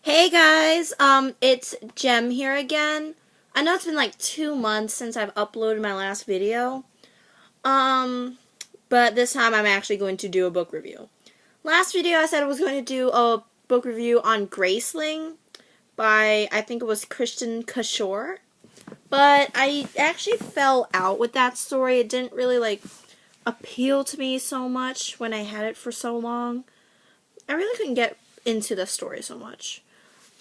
Hey guys, it's Jem here again. I know it's been like 2 months since I've uploaded my last video. Um, but this time I'm actually going to do a book review. Last video I said I was going to do a book review on Graceling by, I think it was Christian Cashore. But I actually fell out with that story. It didn't really appeal to me so much when I had it for so long. I really couldn't get into the story so much.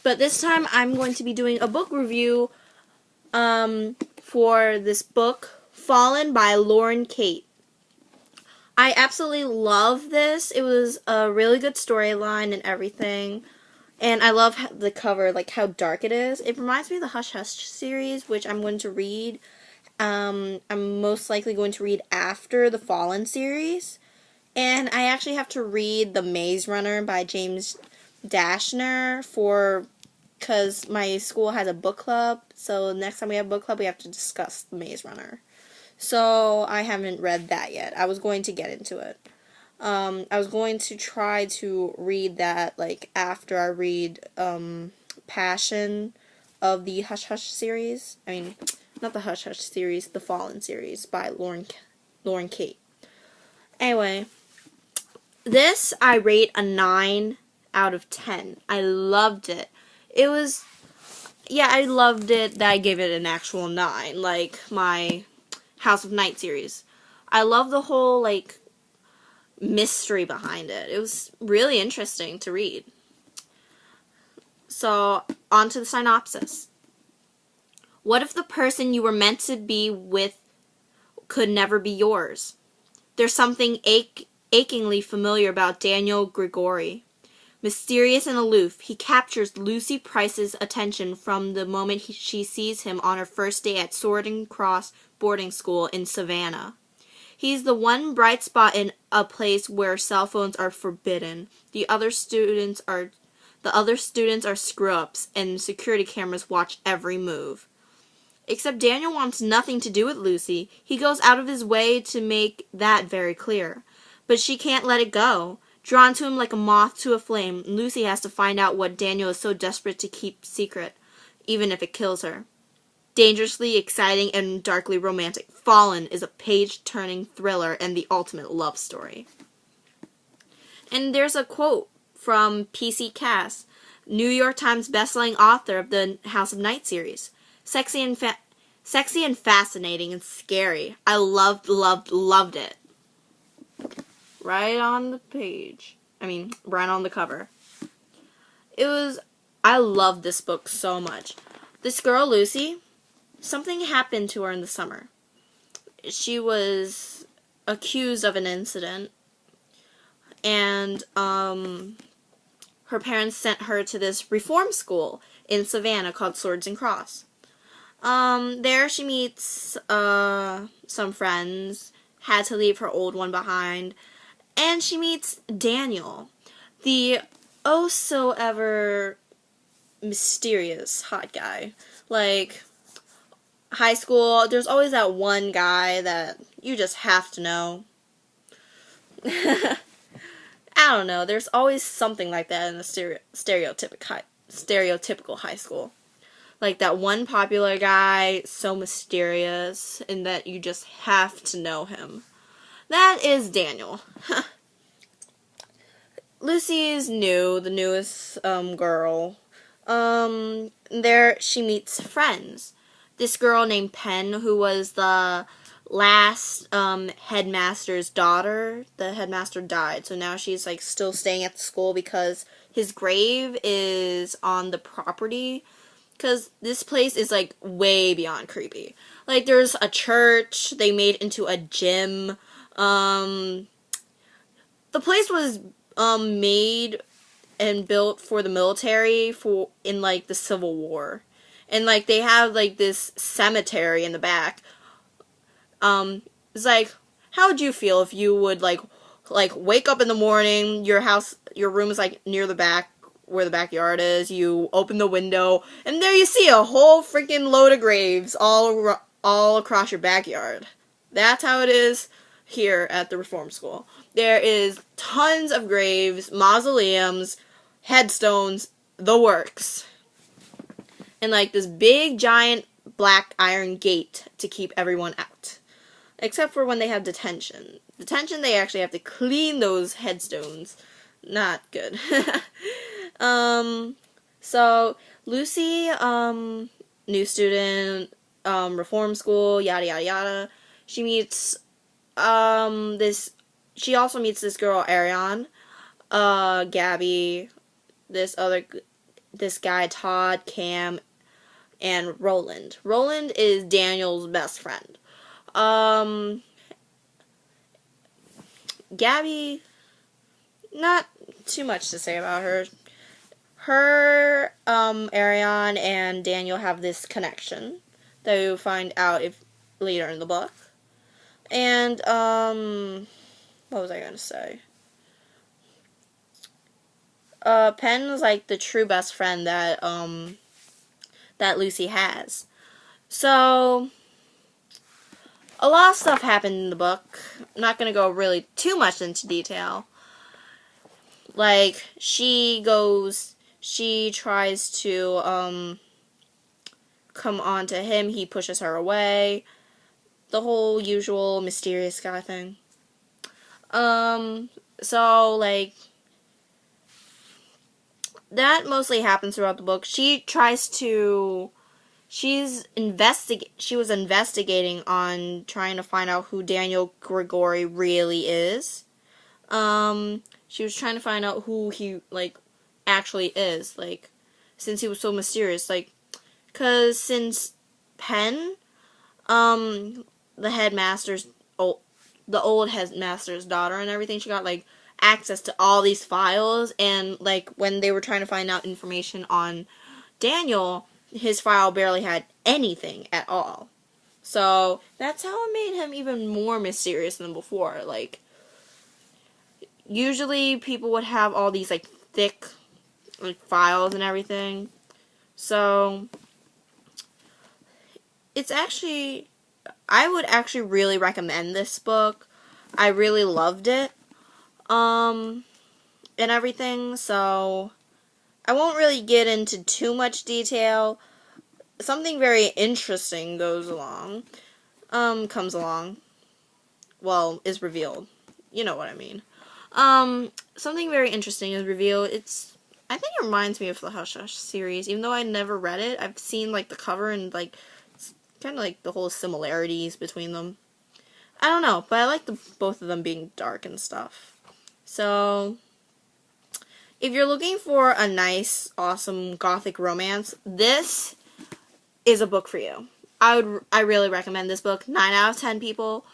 But this time I'm going to be doing a book review for this book, Fallen by Lauren Kate. I absolutely love this. It was a really good storyline and everything. And I love the cover, like how dark it is. It reminds me of the Hush Hush series, which I'm going to read. I'm most likely going to read after the Fallen series. And I actually have to read The Maze Runner by James Dashner because my school has a book club, so next time we have book club we have to discuss The Maze Runner. So I haven't read that yet. I was going to get into it. I was going to try to read that after I read Passion of the Hush Hush series. I mean, not the Hush Hush series, the Fallen series by Lauren Kate. Anyway, this I rate a 9 out of 10. I loved it. I loved it that I gave it an actual 9, like my House of Night series. I love the whole, mystery behind it. It was really interesting to read. So, on to the synopsis. What if the person you were meant to be with could never be yours? There's something achingly familiar about Daniel Grigori. Mysterious and aloof, he captures Lucy Price's attention from the moment she sees him on her first day at Sorting Cross boarding school in Savannah. He's the one bright spot in a place where cell phones are forbidden. The other students are screw-ups, and security cameras watch every move. Except Daniel wants nothing to do with Lucy. He goes out of his way to make that very clear. But she can't let it go. Drawn to him like a moth to a flame, Lucy has to find out what Daniel is so desperate to keep secret, even if it kills her. Dangerously exciting and darkly romantic, Fallen is a page-turning thriller and the ultimate love story. And there's a quote from P.C. Cass, New York Times bestselling author of the House of Night series. Sexy and fascinating and scary. I loved it. Right on the page. Right on the cover. I loved this book so much. This girl, Lucy, something happened to her in the summer. She was accused of an incident, and her parents sent her to this reform school in Savannah called Swords and Cross. There she meets some friends, had to leave her old one behind, and she meets Daniel, the oh-so-ever mysterious hot guy. High school, there's always that one guy that you just have to know. I don't know, there's always something like that in the stereotypical high school. Like that one popular guy, so mysterious, and that you just have to know him. That is Daniel. Lucy is the newest girl. There she meets friends. This girl named Penn, who was the last headmaster's daughter. The headmaster died, so now she's still staying at the school because his grave is on the property. Because this place is way beyond creepy. There's a church they made into a gym. The place was made and built for the military in the Civil War. And they have this cemetery in the back. It's how would you feel if you would wake up in the morning, your room is near the back where the backyard is, you open the window, and there you see a whole freaking load of graves all across your backyard. That's how it is here at the Reform School. There is tons of graves, mausoleums, headstones, the works. And like this big giant black iron gate to keep everyone out. Except for when they have detention. Detention, they actually have to clean those headstones. Not good. So Lucy, new student, reform school, yada yada yada. She meets she also meets this girl Ariane, Gabby, this guy Todd, Cam, and Roland. Roland is Daniel's best friend. Gabby, not too much to say about her. Ariane and Daniel have this connection that you'll find out later in the book. And, what was I gonna say? Penn is like the true best friend that Lucy has. So, a lot of stuff happened in the book. I'm not gonna go really too much into detail. Like, she tries to, come on to him, he pushes her away. The whole usual mysterious guy thing. So, like, that mostly happens throughout the book. She was investigating on trying to find out who Daniel Grigori really is. She was trying to find out who he, like, actually is, like, since he was so mysterious, like, because since Penn, the headmaster's, the old headmaster's daughter and everything, she got, like, access to all these files, and, like, when they were trying to find out information on Daniel, his file barely had anything at all. So, that's how it made him even more mysterious than before. Like, usually people would have all these, like, thick, like, files and everything. So, it's actually, I would actually really recommend this book. I really loved it. And everything, so I won't really get into too much detail. Something very interesting comes along. Well, is revealed. You know what I mean. Something very interesting is revealed. I think it reminds me of the Hush Hush series, even though I never read it. I've seen, like, the cover and, like, it's kind of like the whole similarities between them. I don't know, but I like both of them being dark and stuff. So, if you're looking for a nice, awesome gothic romance, this is a book for you. I really recommend this book. 9 out of 10 people.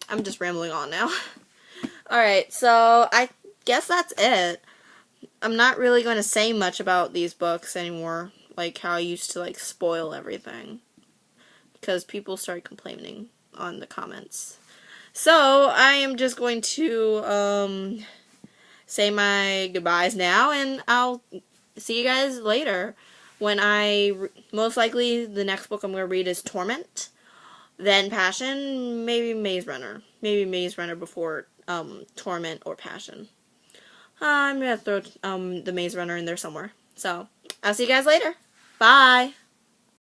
I'm just rambling on now. Alright, so I guess that's it. I'm not really going to say much about these books anymore, like how I used to, like, spoil everything, because people started complaining on the comments. So, I am just going to, say my goodbyes now, and I'll see you guys later, when most likely, the next book I'm going to read is Torment, then Passion, maybe Maze Runner. Maybe Maze Runner before, Torment or Passion. I'm going to throw, the Maze Runner in there somewhere. So, I'll see you guys later. Bye!